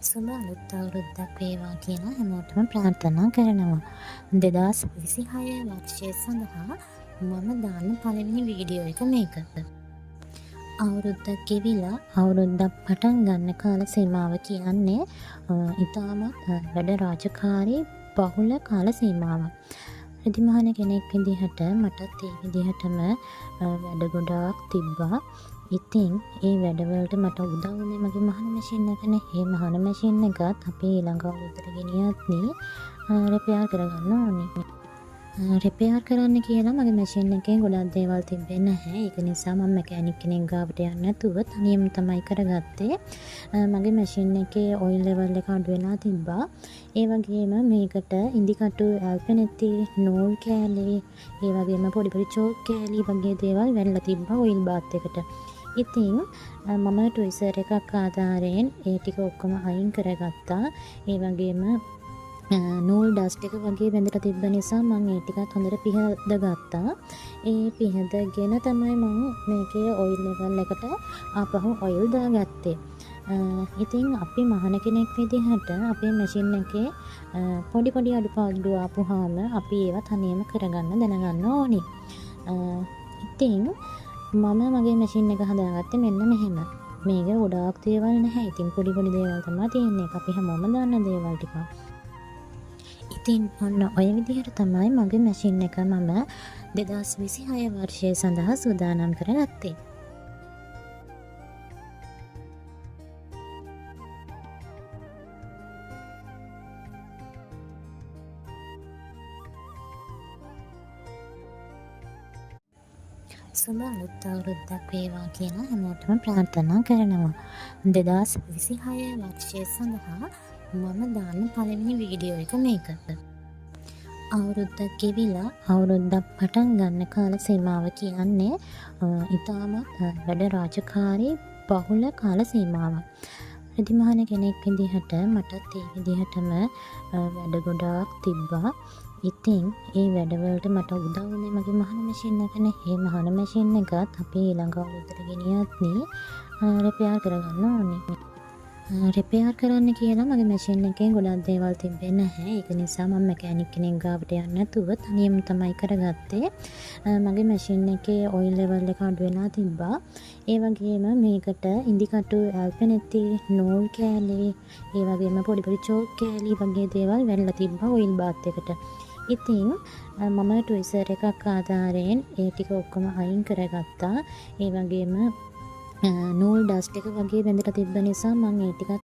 සුබ අලුත් අවුරුද්දක් වේවා කියලා හැමෝටම ප්‍රාර්ථනා කරනවා. 2026 වර්ෂය සඳහා මම දාන පළවෙනි වීඩියෝ එක මේක. අවුරුද්දක් ගෙවිලා අවුරුද්දක් පටන් ගන්න කාල සීමාව කියන්නේ ඉතාමත් වැඩ රාජකාරී බහුල කාල සීමාවක්. රෙදිමහන කෙනෙක් විදිහට මටත් ඒ විදිහටම වැඩ ගොඩාක් තිබ්බා. ඉතින් ඒ වැඩවලට මට උදව් වුණේ මගේ මහන මැෂින් එකනේ. ඒ මහන මැෂින් එකත් අපි ඊළඟ අවුරුද්දට ගෙනියද්දී රිපෙයාර් කරගන්න ඕනේ. රිපෙයාර් කරන්න කියලා මගේ මැෂින් එකේ ගොඩක් දේවල් තිබ්බේ නැහැ. ඒක නිසා මම මැකැනික් කෙනෙක් ගාවට යන්නේ නැතුව තනියම තමයි කරගත්තේ. මගේ මැෂින් එකේ ඔයිල් ලෙවල් එක අඩු වෙලා තිබ්බා. ඒ වගේම මේකට ඉදිකටු ඇල්පෙනෙති නූල් කෑලි, ඒ වගේම පොඩි පොඩි චෝක් කෑලි වගේ දේවල් වැල්ලා තිබ්බා ඔයිල් බාත් එකට. ඉතින් මම ට්විසර් එකක් ආධාරයෙන් ඒ ටික ඔක්කොම අයින් කරගත්තා. ඒ වගේම නූල් ඩස්ට් එක වගේ බැඳලා තිබ්බ නිසා මම ඒ ටිකත් හොඳට පිහදගත්තා. ඒ පිහදගෙන තමයි මම මේකේ ඔයිල් ලෙවල් එකට ආපහු ඔයිල් දාගත්තේ. ඉතින් අපි මහන කෙනෙක් විදිහට අපේ මැෂින් එකේ පොඩි පොඩි අඩුපාඩු ආපුවාම අපි ඒවා තනියම කරගන්න දැනගන්න ඕනේ. ඉතින් මම මගේ මැෂින් එක හදාගත්තේ මෙන්න මෙහෙම. මේක ගොඩාක් දේවල් නැහැ. ඉතින් පොඩි පොඩි දේවල් තමයි තියෙන්නේ. අපි හැමෝම දන්න දේවල් ටික. ඉතින් ඔන්න ඔය විදිහට තමයි මගේ මැෂින් එක මම 2026 වර්ෂය සඳහා සූදානම් කරගත්තේ. සුබ අලුත් අවුරුද්දක් වේවා කියලා හැමෝටම ප්‍රාර්ථනා කරනවා. 2026 වර්ෂය සඳහා මම දාන පළවෙනි වීඩියෝ එක මේක. අවුරුද්දක් ගෙවිලා අවුරුද්දක් පටන් ගන්න කාල සීමාව කියන්නේ ඉතාමත් වැඩ රාජකාරී බහුල කාල සීමාවක්. රෙදිමහන කෙනෙක් විදිහට මටත් ඒ විදිහටම වැඩ ගොඩාක් තිබ්බා. ඉතින් ඒ වැඩවලට මට උදව් වුණේ මගේ මහන මැෂින් එකනේ. ඒ මහන මැෂින් එකත් අපි ඊළඟ අවුරුද්දට ගෙනියද්දී රිපෙයාර් කරගන්න ඕනේ. රිපෙයාර් කරන්න කියලා මගේ මැෂින් එකේ ගොඩක් දේවල් තිබ්බේ නැහැ. ඒක නිසා මම මැකැනික් කෙනෙක් ගාවට යන්නේ නැතුව තනියම තමයි කරගත්තේ. මගේ මැෂින් එකේ ඔයිල් ලෙවල් එක අඩු වෙලා තිබ්බා. ඒ වගේම මේකට ඉදිකටු ඇල්පෙනෙති නූල් කෑලි, ඒ වගේම පොඩි පොඩි චෝක් කෑලි වගේ දේවල් වැල්ලා තිබ්බා ඔයිල් බාත් එකට. ඉතින් මම ට්විසර් එකක් ආධාරයෙන් ඒ ටික ඔක්කොම අයින් කරගත්තා. ඒ වගේම නූල් ඩස්ට් එක වගේ බැඳලා තිබ්බ නිසා මම ඒ ටිකත්